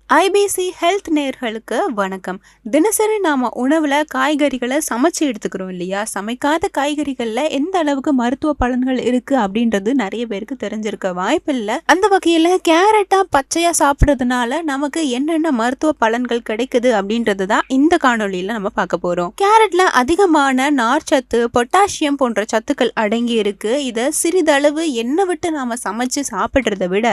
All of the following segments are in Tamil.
ஐபிசி ஹெல்த் நேயர்களுக்கு வணக்கம். தினசரி நாம உணவுல காய்கறிகளை சமைச்சு எடுத்துக்கிறோம் இல்லையா? சமைக்காத காய்கறிகள்ல எந்த அளவுக்கு மருத்துவ பலன்கள் இருக்கு அப்படின்றது நிறைய பேருக்கு தெரிஞ்சிருக்க வாய்ப்பில்லை. அந்த வகையில கேரட்டா பச்சையா சாப்பிடுறதுனால நமக்கு என்னென்ன மருத்துவ பலன்கள் கிடைக்குது அப்படின்றது தான் இந்த காணொலியில நம்ம பார்க்க போறோம். கேரட்ல அதிகமான நார்ச்சத்து, பொட்டாசியம் போன்ற சத்துக்கள் அடங்கி இருக்கு. இதை சிறிதளவு எண்ணெய் விட்டு நாம சமைச்சு சாப்பிடுறதை விட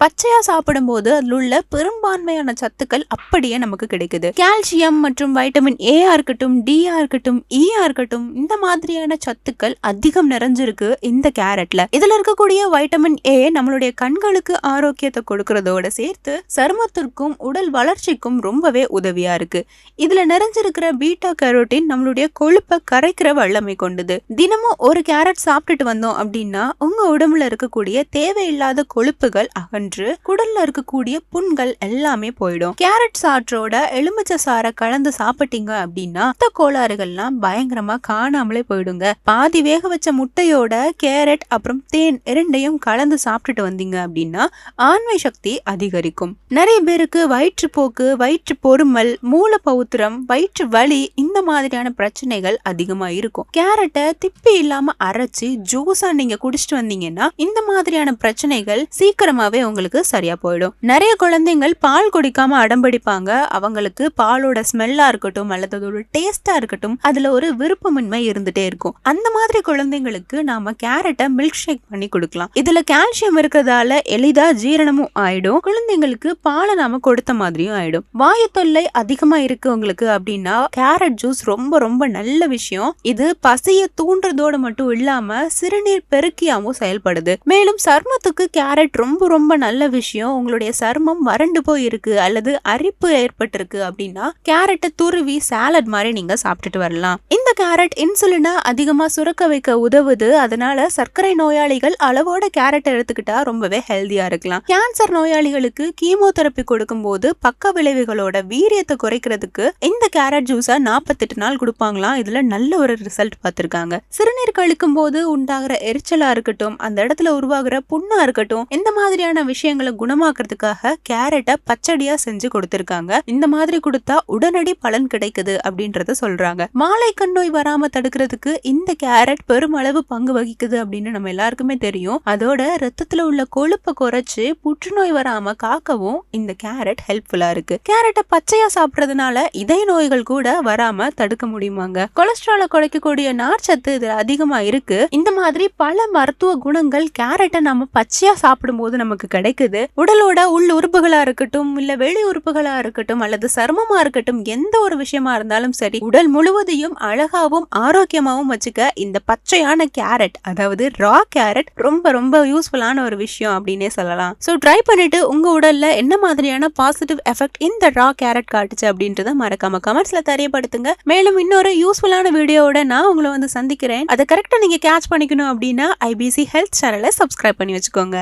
பச்சையா சாப்பிடும் போது அதில் உள்ள பெரும்பான்மை சத்துக்கள் அப்படியே நமக்கு கிடைக்குது. கால்சியம் மற்றும் வைட்டமின் ஏ இருக்கட்டும், டி இருக்கட்டும், இ இருக்கட்டும், இந்த மாதிரியான சத்துக்கள் அதிகம் நிறைஞ்சிருக்கு இந்த கேரட்ல. இதுல இருக்கக்கூடிய வைட்டமின் ஏ நம்மளுடைய கண்களுக்கு ஆரோக்கியத்தை கொடுக்கறதோட சேர்த்து சருமத்திற்கும் உடல் வளர்ச்சிக்கும் ரொம்பவே உதவியா இருக்கு. இதுல நிறைஞ்சிருக்கிற பீட்டா கேரோட்டின் நம்மளுடைய கொழுப்பை கரைக்கிற வல்லமை கொண்டது. தினமும் ஒரு கேரட் சாப்பிட்டுட்டு வந்தோம் அப்படின்னா உங்க உடம்புல இருக்கக்கூடிய தேவையில்லாத கொழுப்புகள் அகன்று குடல்ல இருக்கக்கூடிய புண்கள் எல்லாமே போயிடும். கேரட் சாற்றோட எலுமிச்சை சாறை கலந்து சாப்பிட்டீங்க அப்படின்னா ரத்த கோளாறுகள்லாம் பயங்கரமா காணாமலே போயிடுங்க. பாதி வேக வச்ச முட்டையோட கேரட் அப்புறம் தேன் இரண்டையும் கலந்து சாப்பிட்டுட்டு வந்தீங்க அப்படின்னா ஆண்மை சக்தி அதிகரிக்கும். நிறைய பேருக்கு வயிற்றுப்போக்கு, வயிற்று பொறுமல், மூலப்பவுத்திரம், வயிற்று வலி இந்த மாதிரியான பிரச்சனைகள் அதிகமா இருக்கும். கேரட்டை திப்பி இல்லாம அரைச்சு ஜூஸா நீங்க குடிச்சிட்டு வந்தீங்கன்னா இந்த மாதிரியான பிரச்சனைகள் சீக்கிரமாவே உங்களுக்கு சரியா போயிடும். நிறைய குழந்தைகள் பால் குடிக்காம அடம்பிடிப்பாங்க. அவங்களுக்கு பாலோட ஸ்மெல்லா இருக்கட்டும் அல்லது அதோட டேஸ்டா இருக்கட்டும் அதுல ஒரு விருப்பமின்மை இருந்துட்டே இருக்கும். அந்த மாதிரி குழந்தைங்களுக்கு நாம கேரட்டை மில்க் ஷேக் பண்ணி கொடுக்கலாம். இதுல கால்சியம் இருக்கிறதால எளிதா ஜீரணமும் ஆயிடும். குழந்தைங்களுக்கு பாலை நாம கொடுத்த மாதிரியும் ஆயிடும். வாயு தொல்லை அதிகமா இருக்கு உங்களுக்கு அப்படின்னா கேரட் ஜூஸ் ரொம்ப ரொம்ப நல்ல விஷயம். இது பசியை தூண்டுறதோடு மட்டும் இல்லாம சிறுநீர் பெருக்கியாவும் செயல்படுது. மேலும் சருமத்துக்கு கேரட் ரொம்ப ரொம்ப நல்ல விஷயம். உங்களுடைய சருமம் வறண்டு போய் இருக்கு அல்லது அரிப்பு ஏற்பட்டிருக்கு அப்படின்னா கேரட்டை துருவி சாலட் மாதிரி நீங்க சாப்பிட்டுட்டு வரலாம். இந்த கேரட் இன்சுலினை அதிகமா சுரக்க வைக்க உதவுது. அதனால சர்க்கரை நோயாளிகள் அளவோட கேரட் எடுத்துக்கிட்டா ரொம்பவே ஹெல்தியா இருக்கலாம். கேன்சர் நோயாளிகளுக்கு கீமோதெரப்பி கொடுக்கும் போது பக்க விளைவுகளோட வீரியத்தை குறைக்கிறதுக்கு இந்த கேரட் ஜூஸை 48 நாள் கொடுப்பாங்களாம். இதுல நல்ல ஒரு ரிசல்ட் பார்த்திருக்காங்க. சிறுநீர் கழிக்கும் போது உண்டாகிற எரிச்சலா இருக்கட்டும், அந்த இடத்துல உருவாகிற புண்ணா இருக்கட்டும், இந்த மாதிரியான விஷயங்களை குணமாக்குறதுக்காக கேரட்டை பச்சடியா செஞ்சு கொடுத்திருக்காங்க. இந்த மாதிரி கொடுத்தா உடனடி பலன் கிடைக்குது அப்படின்றத சொல்றாங்க. மாலை கண் நோய் வராம தடுக்கிறதுக்கு இந்த கேரட் பெருமளவு பங்கு வகிக்குது அப்படின்னு நம்ம எல்லாருக்குமே தெரியும். அதோட ரத்தத்துல உள்ள கொழுப்பை குறைச்சு புற்றுநோய் வராம காக்கவும் இந்த கேரட் ஹெல்ப்ஃபுல்லா இருக்கு. கேரட்டை பச்சையா சாப்பிடுறதுனால இதய நோய்கள் கூட வராம தடுக்க முடியுமாங்க. கொலஸ்ட்ராலை குறைக்கக்கூடிய நார்ச்சத்து இதுல அதிகமா இருக்கு. இந்த மாதிரி பல மருத்துவ குணங்கள் கேரட்டை நம்ம பச்சையா சாப்பிடும் போது நமக்கு கிடைக்குது. உடலோட உள் உறுப்புகளா இருக்கட்டும் இல்ல வெளி உறுப்புகளா இருக்கட்டும் அல்லது சருமமா இருக்கட்டும், எந்த ஒரு விஷயமா இருந்தாலும் சரி உடல் முழுவதையும் அழகாவும் ஆரோக்கியமாவும் வச்சுக்க இந்த பச்சையான கேரட், அதாவது ரா கேரட் ரொம்ப ரொம்ப யூஸ்ஃபுல்லான ஒரு விஷயம் அப்படின்னே சொல்லலாம். சோ ட்ரை பண்ணிட்டு உங்க உடல்ல என்ன மாதிரியான பாசிட்டிவ் எஃபெக்ட் இந்த ரா கேரட் காட்டுச்சு அப்படின்றத மறக்காம கமெண்ட்ஸ்ல தெரியப்படுத்துங்க. மேலும் இன்னொரு யூஸ்ஃபுல்லான வீடியோவோட நான் உங்களை வந்து சந்திக்கிறேன். அதை கரெக்டா நீங்க கேட்ச் பண்ணிக்கணும் அப்படின்னா ஐபிசி ஹெல்த் சேனலை சப்ஸ்கிரைப் பண்ணி வச்சுக்கோங்க.